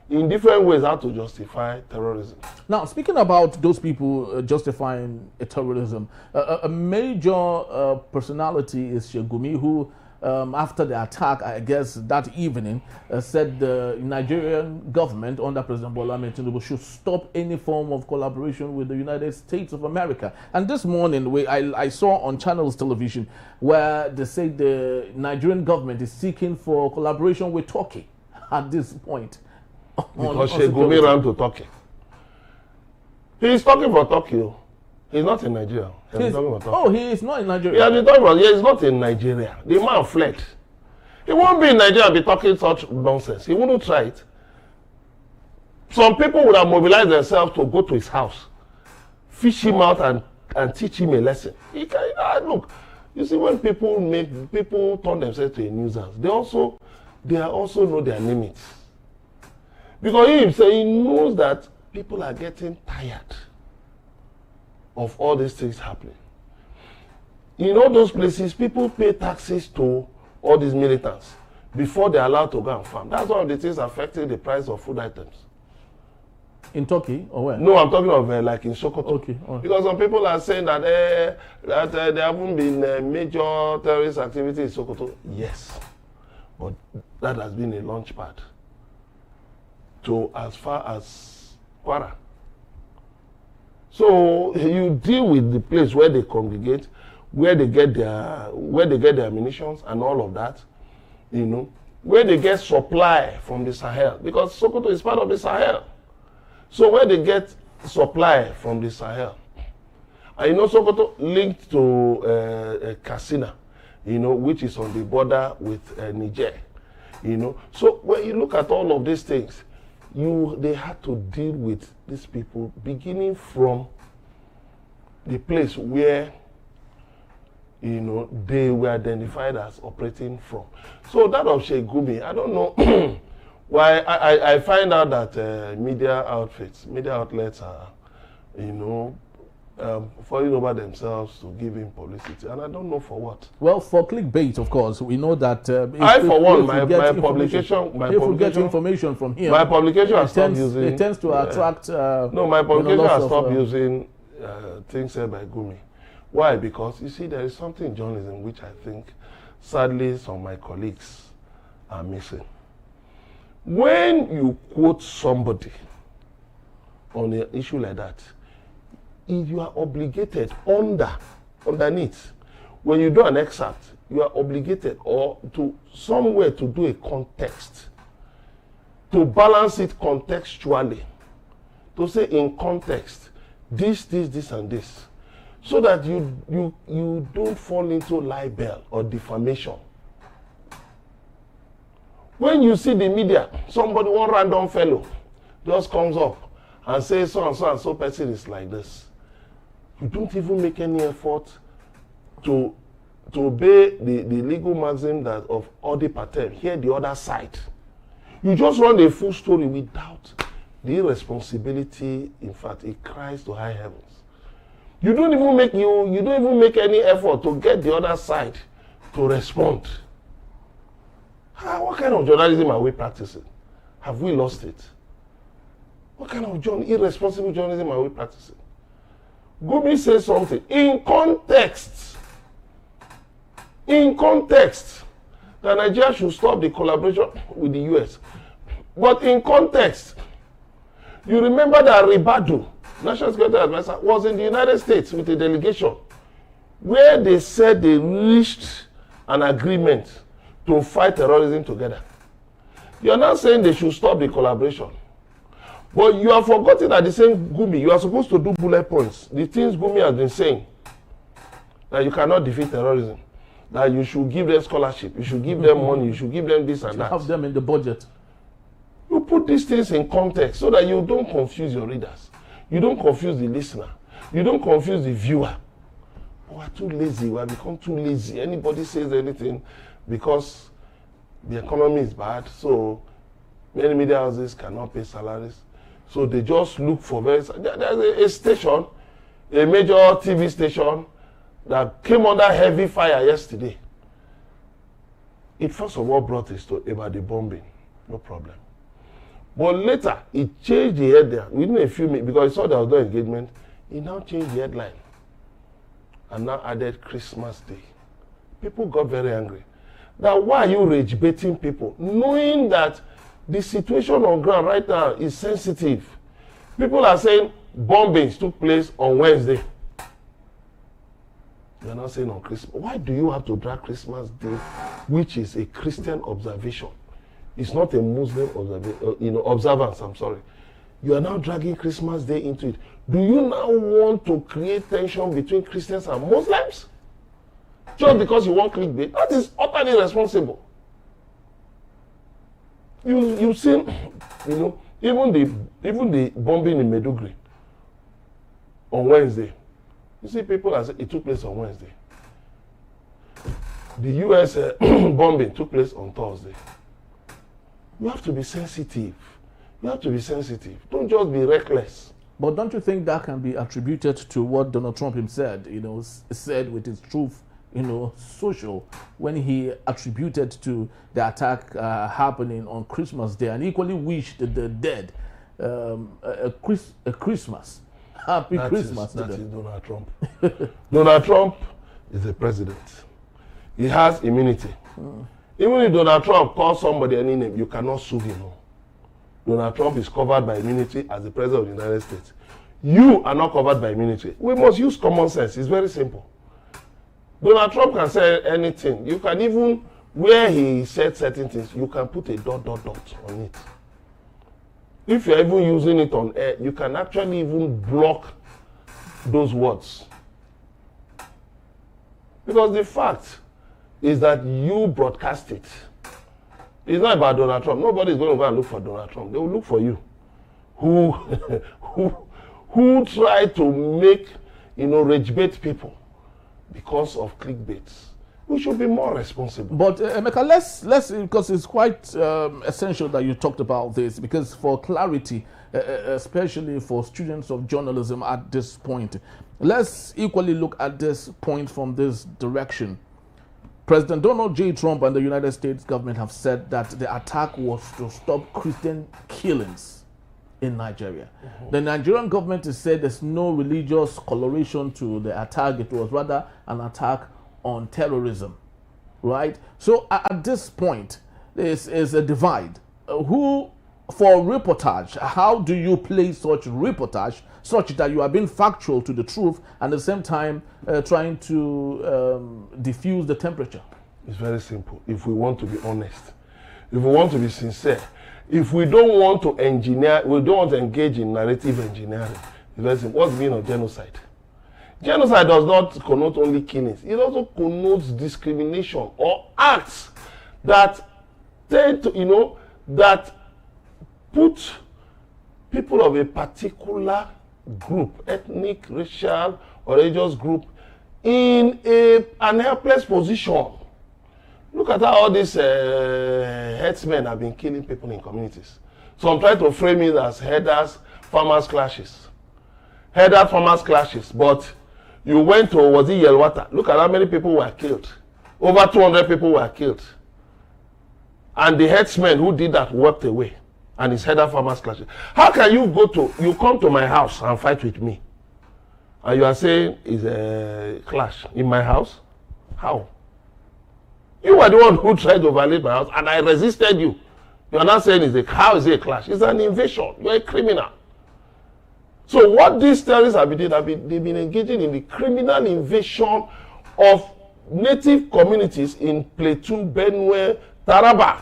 in different ways, how to justify terrorism. Now, speaking about those people justifying terrorism, a major personality is Shegumi, who, after the attack, I guess that evening, said the Nigerian government under President Bola Ahmed Tinubu should stop any form of collaboration with the United States of America. And this morning, I saw on Channels Television where they say the Nigerian government is seeking for collaboration with Turkey at this point. Because Shegumi ran to Turkey. He's talking for Turkey. He's not in Nigeria. He is not in Nigeria. He has been talking about, he's not in Nigeria. The man fled. He won't be in Nigeria and be talking such nonsense. He wouldn't try it. Some people would have mobilized themselves to go to his house, fish him out and teach him a lesson. He can, look, you see, when people turn themselves to a nuisance, they also know their limits. Because he knows that people are getting tired of all these things happening. In all those places, people pay taxes to all these militants before they're allowed to go and farm. That's one of the things affecting the price of food items. In Turkey or where? No, I'm talking of like in Sokoto. Okay. Right. Because some people are saying that there haven't been major terrorist activity in Sokoto. Yes, but that has been a launch pad to as far as Kwara. So you deal with the place where they congregate, where they get their ammunitions and all of that, where they get supply from the Sahel, because Sokoto is part of the Sahel. So where they get supply from the Sahel, and Sokoto linked to Katsina, which is on the border with Niger, So when you look at all of these things, they had to deal with these people beginning from the place where they were identified as operating from. So that of Shegumi, I don't know why. I find out that media outlets are falling over themselves to give him publicity, and I don't know for what. Well, for clickbait, of course, we know that. If we get information from here, my publication has stopped using. It tends to attract. My publication has stopped using things said by Gumi. Why? Because you see, there is something in journalism which I think, sadly, some of my colleagues are missing. When you quote somebody on an issue like that, you are obligated underneath. When you do an excerpt, you are obligated or to somewhere to do a context, to balance it contextually, to say in context, this, and this, so that you don't fall into libel or defamation. When you see the media, one random fellow just comes up and says so and so person is like this. You don't even make any effort to obey the legal maxim that of audi patem, hear the other side. You just run a full story without the irresponsibility. In fact, it cries to high heavens. You don't even make any effort to get the other side to respond. What kind of journalism are we practicing? Have we lost it? What kind of irresponsible journalism are we practicing? Gumi says something in context. in context that Nigeria should stop the collaboration with the US. But in context, you remember that Ribadu, National Security Advisor, was in the United States with a delegation where they said they reached an agreement to fight terrorism together. You are now saying they should stop the collaboration. But you have forgotten that the same Gumi, you are supposed to do bullet points. The things Gumi has been saying, that you cannot defeat terrorism, that you should give them scholarship, you should give them money, you should give them this and that. Have them in the budget. You put these things in context so that you don't confuse your readers. You don't confuse the listener. You don't confuse the viewer. We're too lazy. We have become too lazy. Anybody says anything because the economy is bad, so many media houses cannot pay salaries. So they just look for there's a station, a major TV station that came under heavy fire yesterday. It first of all brought us to about the bombing, no problem. But later, it changed the headline within a few minutes because he saw there was no engagement. He now changed the headline and now added Christmas Day. People got very angry. Now, why are you rage baiting people, knowing that the situation on ground right now is sensitive? People are saying bombings took place on Wednesday. You're not saying on Christmas. Why do you have to drag Christmas Day, which is a Christian observation? It's not a Muslim observance, I'm sorry. You are now dragging Christmas Day into it. Do you now want to create tension between Christians and Muslims? Just because you want clickbait? That is utterly irresponsible. You've seen, even the bombing in Maiduguri on Wednesday. You see people as it took place on Wednesday. The US bombing took place on Thursday. You have to be sensitive. You have to be sensitive. Don't just be reckless. But don't you think that can be attributed to what Donald Trump himself said with his truth, social, when he attributed to the attack happening on Christmas Day and equally wished the dead a Christmas. Happy Christmas. That is Donald Trump. Donald Trump is the president. He has immunity. Even if Donald Trump calls somebody any name, you cannot sue him. No. Donald Trump is covered by immunity as the president of the United States. You are not covered by immunity. We must use common sense. It's very simple. Donald Trump can say anything. You can even, where he said certain things, you can put a ... on it. If you're even using it on air, you can actually even block those words. Because the fact is that you broadcast it. It's not about Donald Trump. Nobody is going to go and look for Donald Trump. They will look for you. Who try to make, rage bait people because of clickbaits. We should be more responsible. But Emeka, let's because it's quite essential that you talked about this, because for clarity, especially for students of journalism at this point, let's equally look at this point from this direction. President Donald J. Trump and the United States government have said that the attack was to stop Christian killings in Nigeria. The Nigerian government has said there's no religious coloration to the attack. It was rather an attack on terrorism, right? So at this point, this is a divide. For reportage, how do you play such reportage such that you are being factual to the truth and at the same time trying to diffuse the temperature? It's very simple. If we want to be honest, if we want to be sincere, if we don't want to engineer, we don't want to engage in narrative engineering, it's very simple. What's the meaning of genocide? Genocide does not connote only killings. It also connotes discrimination or acts that tend to, that put people of a particular group, ethnic, racial, or religious group, in an helpless position. Look at how all these headsmen have been killing people in communities. So I'm trying to frame it as headers, farmers clashes. Header, farmers clashes. But you went to, was it Yelwata? Look at how many people were killed. Over 200 people were killed. And the headsman who did that walked away. And his header farmers clashes. How can you come to my house and fight with me? And you are saying it's a clash in my house? How? You were the one who tried to violate my house, and I resisted you. You are not saying how is it a clash? It's an invasion. You are a criminal. So what these terrorists have been doing, they've been engaging in the criminal invasion of native communities in Plateau, Benue, Taraba,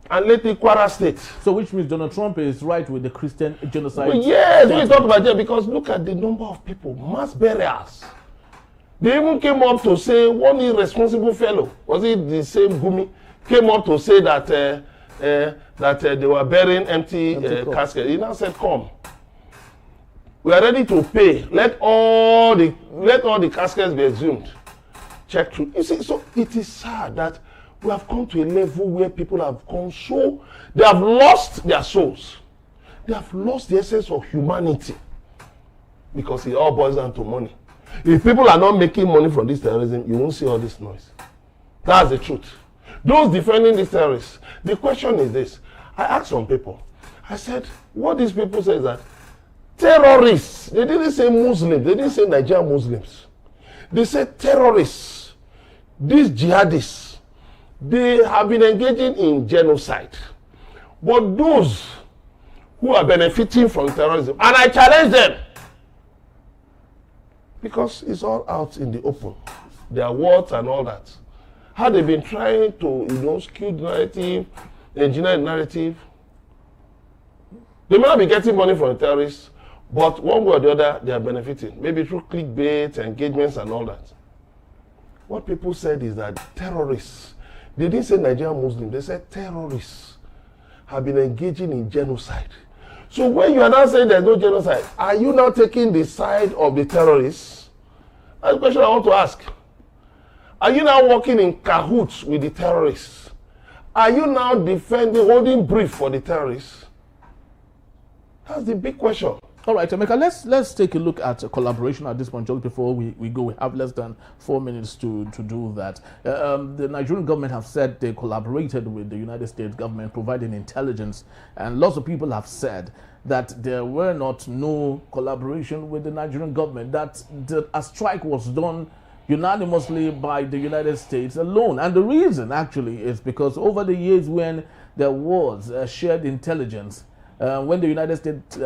and lately Kwara State. So which means Donald Trump is right with the Christian genocide? Well, yes, we talk about that because look at the number of people, mass burials. They even came up to say, one irresponsible fellow, was it the same Gumi, came up to say that they were burying empty caskets. He now said, come. We are ready to pay. Let all the caskets be exhumed. Check through. You see, so it is sad that we have come to a level where people have come so they have lost their souls. They have lost the essence of humanity because it all boils down to money. If people are not making money from this terrorism, you won't see all this noise. That's the truth. Those defending these terrorists, the question is this. I asked some people, I said, what these people say is that terrorists, they didn't say Muslims, they didn't say Nigerian Muslims. They said terrorists, these jihadists, they have been engaging in genocide. But those who are benefiting from terrorism, and I challenge them, because it's all out in the open, their words and all that. How they've been trying to, skew the narrative, engineer the narrative. They may not be getting money from the terrorists, but one way or the other, they are benefiting. Maybe through clickbait, engagements, and all that. What people said is that terrorists, they didn't say Nigerian Muslims, they said terrorists have been engaging in genocide. So when you are now saying there's no genocide, are you now taking the side of the terrorists? That's the question I want to ask. Are you now working in cahoots with the terrorists? Are you now defending, holding brief for the terrorists? That's the big question. All right, Emeka, let's take a look at collaboration at this point. Just before we go, we have less than 4 minutes to do that. The Nigerian government have said they collaborated with the United States government, providing intelligence, and lots of people have said that there were no collaboration with the Nigerian government, that a strike was done unanimously by the United States alone. And the reason actually is because over the years when there was shared intelligence, when the United States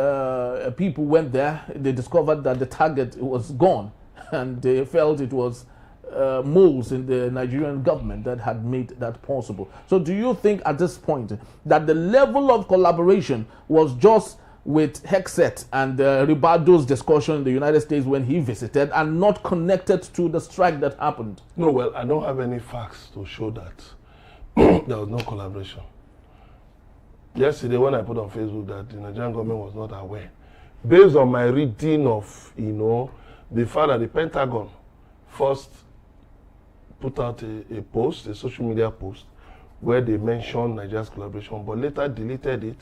people went there, they discovered that the target was gone, and they felt it was moles in the Nigerian government that had made that possible. So do you think at this point that the level of collaboration was just with Hexet and Ribardo's discussion in the United States when he visited, and not connected to the strike that happened? No, well, I don't have any facts to show that there was no collaboration. Yesterday, when I put on Facebook that the Nigerian government was not aware, based on my reading of, the fact that the Pentagon first put out a post, a social media post, where they mentioned Nigeria's collaboration, but later deleted it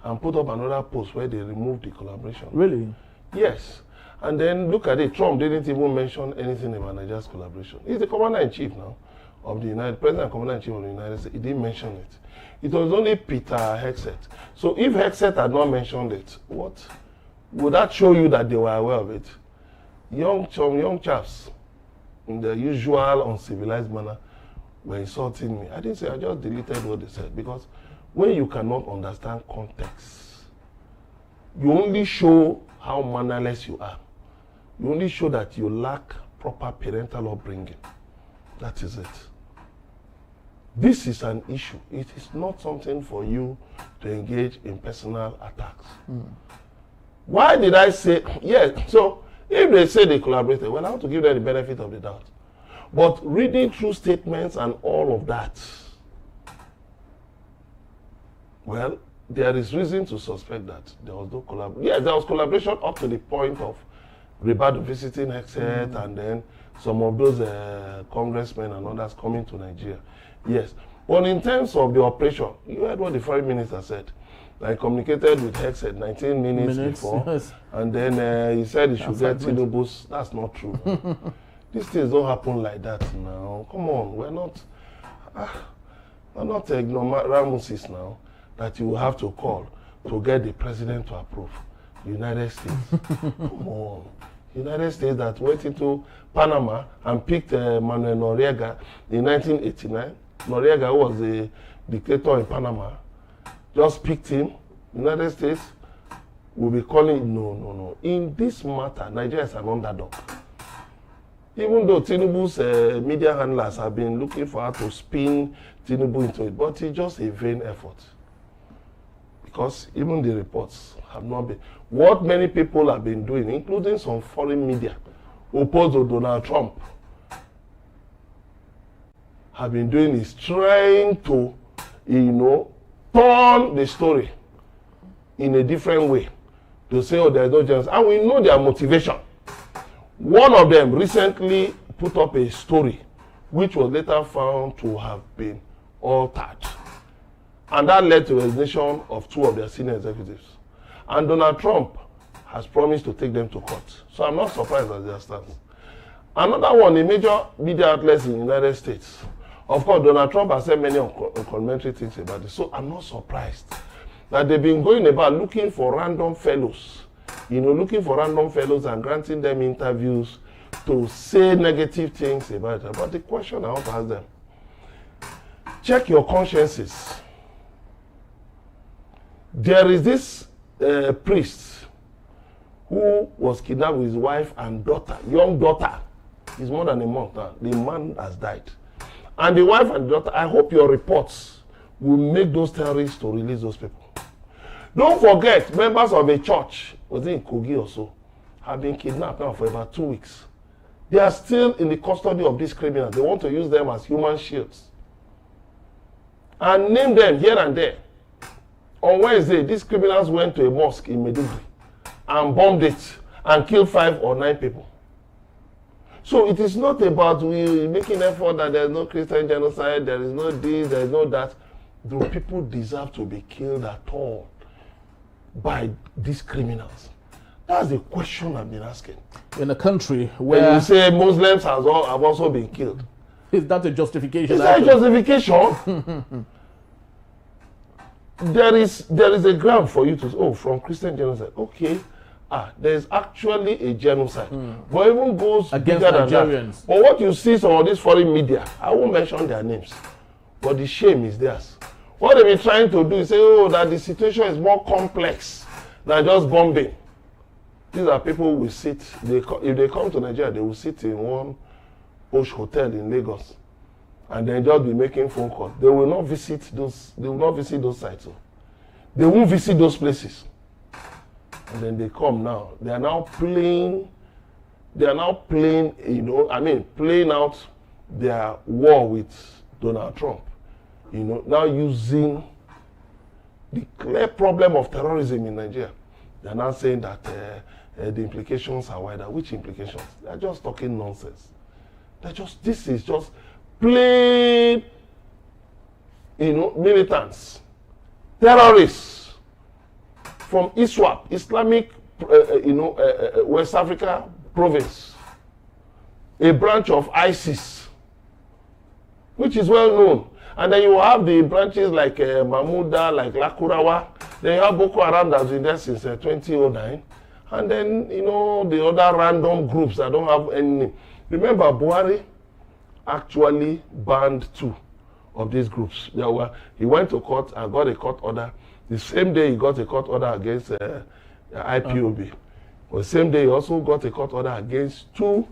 and put up another post where they removed the collaboration. Really? Yes. And then look at it, Trump didn't even mention anything about Nigeria's collaboration. He's the commander-in-chief now of the President and commander-in-chief of the United States. He didn't mention it. It was only Peter Hexet. So if Hexet had not mentioned it, what would that show you that they were aware of it? Some young chaps, in the usual uncivilized manner, were insulting me. I didn't say, I just deleted what they said, because when you cannot understand context, you only show how mannerless you are. You only show that you lack proper parental upbringing. That is it. This is an issue. It is not something for you to engage in personal attacks. Why did I say, so if they say they collaborated, well, I want to give them the benefit of the doubt. But reading through statements and all of that, well, there is reason to suspect that there was no collaboration. Yes, there was collaboration up to the point of Ribardo visiting Hexet and then some of those congressmen and others coming to Nigeria. Yes, but in terms of the operation, you heard what the foreign minister said. I communicated with Hexet 19 minutes before, yes. And then he said he should get Tinubu's. That's not true. These things don't happen like that now. Come on, we're not ignoramuses now that you will have to call to get the president to approve. The United States. Come on. United States that went into Panama and picked Manuel Noriega in 1989. Noriega, who was a dictator in Panama, just picked him. United States will be calling, no. In this matter, Nigeria is an underdog. Even though Tinubu's media handlers have been looking for how to spin Tinubu into it, but it's just a vain effort. Because even the reports have not been. What many people have been doing, including some foreign media opposed to Donald Trump, have been doing is trying to, turn the story in a different way. To say, oh, there's no chance. And we know their motivation. One of them recently put up a story which was later found to have been altered. And that led to the resignation of 2 of their senior executives. And Donald Trump has promised to take them to court. So I'm not surprised at their stance. Another one, the major media outlets in the United States. Of course, Donald Trump has said many uncomplimentary things about this. So I'm not surprised that they've been going about looking for random fellows. Looking for random fellows and granting them interviews to say negative things about it. But the question I want to ask them, check your consciences. There is this priest who was kidnapped with his wife and daughter, young daughter. He's more than a month now. The man has died. And the wife and daughter, I hope your reports will make those terrorists to release those people. Don't forget, members of a church, was it in Kogi or so, have been kidnapped now for about 2 weeks. They are still in the custody of these criminals. They want to use them as human shields. And name them here and there. On Wednesday, these criminals went to a mosque in Maiduguri and bombed it and killed 5 or 9 people. So it is not about we making effort that there is no Christian genocide, there is no this, there is no that. Do people deserve to be killed at all by these criminals? That's the question I've been asking. In a country where... When you say Muslims have also been killed. Is that a justification? Is that a justification? There is a ground for you to say, oh, from Christian genocide. Okay. There's actually a genocide. But even goes against bigger than Nigerians. that. But what you see some of these foreign media, I won't mention their names, but the shame is theirs. What they've been trying to do is say, oh, that the situation is more complex than just bombing. These are people who will sit, if they come to Nigeria, they will sit in one posh hotel in Lagos and then just be making phone calls. They will not visit those sites. They won't visit those places. And then they come now. They are now playing, playing out their war with Donald Trump. Now using the clear problem of terrorism in Nigeria. They are now saying that the implications are wider. Which implications? They are just talking nonsense. This is just plain, militants, terrorists from ISWAP, Islamic, West Africa province, a branch of ISIS, which is well known. And then you have the branches like Mahmouda, like Lakurawa. Then you have Boko Haram that's been there since 2009. And then, the other random groups that don't have any name. Remember, Buhari actually banned 2 of these groups. He went to court and got a court order. The same day he got a court order against IPOB. The same day he also got a court order against 2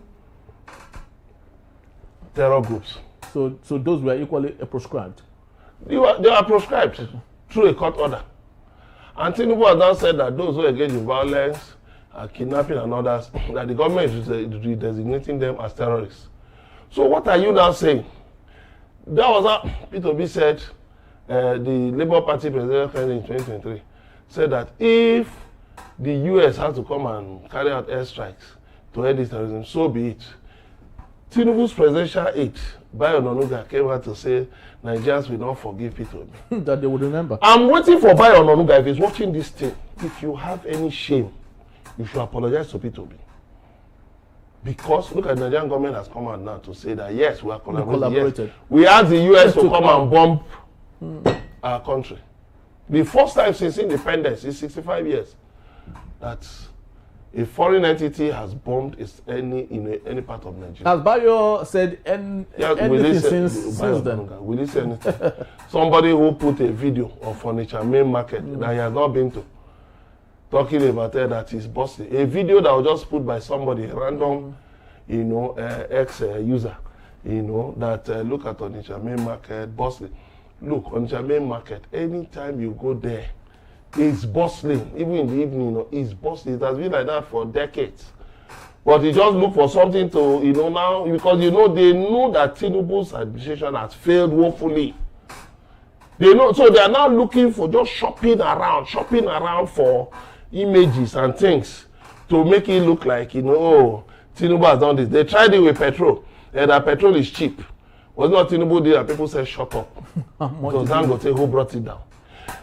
terror groups. So those were equally prescribed? They are prescribed through a court order. And Tinubu has now said that those who engage in violence, kidnapping and others, that the government is redesignating them as terrorists. So what are you now saying? That was how P2B said, the Labour Party presidential candidate in 2023, said that if the US has to come and carry out airstrikes to end this terrorism, so be it. Tinubu's presidential aide, Bayo Onanuga, came out to say Nigerians will not forgive P2B. That they would remember. I'm waiting for Bayo Onanuga, if he's watching this thing, if you have any shame, you should apologize to P2B. Because look at the Nigerian government has come out now to say that yes, we are collaborating. Yes, we asked the US to come and bomb our country. The first time since independence in 65 years that A foreign entity has bombed any part of Nigeria. As Bayo said, anything since then. Will you say anything? Somebody who put a video of Onitsha main market that he has not been to, talking about it, that is busted. A video that was just put by somebody, random, ex-user, that look at Onitsha main market, busted. Look, Onitsha main market, anytime you go there, it's bustling. Even in the evening, it's bustling. It has been like that for decades. But you just look for something to, now, because, they know that Tinubu's administration has failed woefully. They know, so they are now looking for just shopping around for images and things to make it look like, Tinubu has done this. They tried it with petrol, and that petrol is cheap. Was not Tinubu did, and people said, shut up. Because Dangote, who brought it down?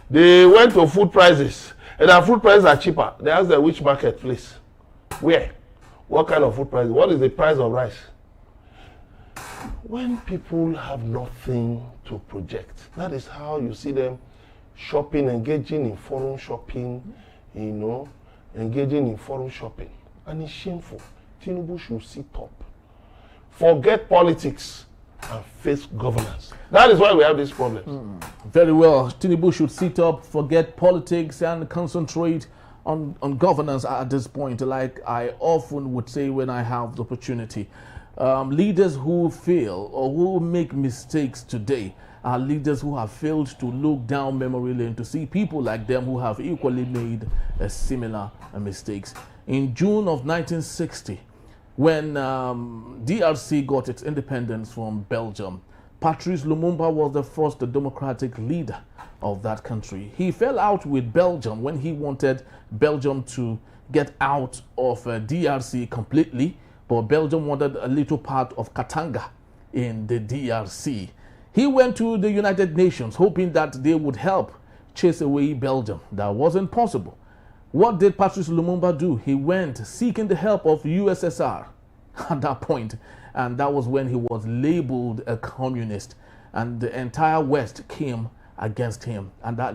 They went to food prices, and our food prices are cheaper. They asked them which marketplace, where, what kind of food price, what is the price of rice? When people have nothing to project, that is how you see them shopping, engaging in foreign shopping, engaging in foreign shopping. And it's shameful. Tinubu should sit up, forget politics, and face governance. That is why we have this problem. Very well. Tinubu should sit up, forget politics, and concentrate on governance at this point, like I often would say when I have the opportunity. Leaders who fail or who make mistakes today are leaders who have failed to look down memory lane to see people like them who have equally made similar mistakes. In June of 1960, when DRC got its independence from Belgium, Patrice Lumumba was the first democratic leader of that country. He fell out with Belgium when he wanted Belgium to get out of DRC completely, but Belgium wanted a little part of Katanga in the DRC. He went to the United Nations hoping that they would help chase away Belgium. That wasn't possible. What did Patrice Lumumba do? He went seeking the help of USSR at that point, and that was when he was labeled a communist, and the entire West came against him, and that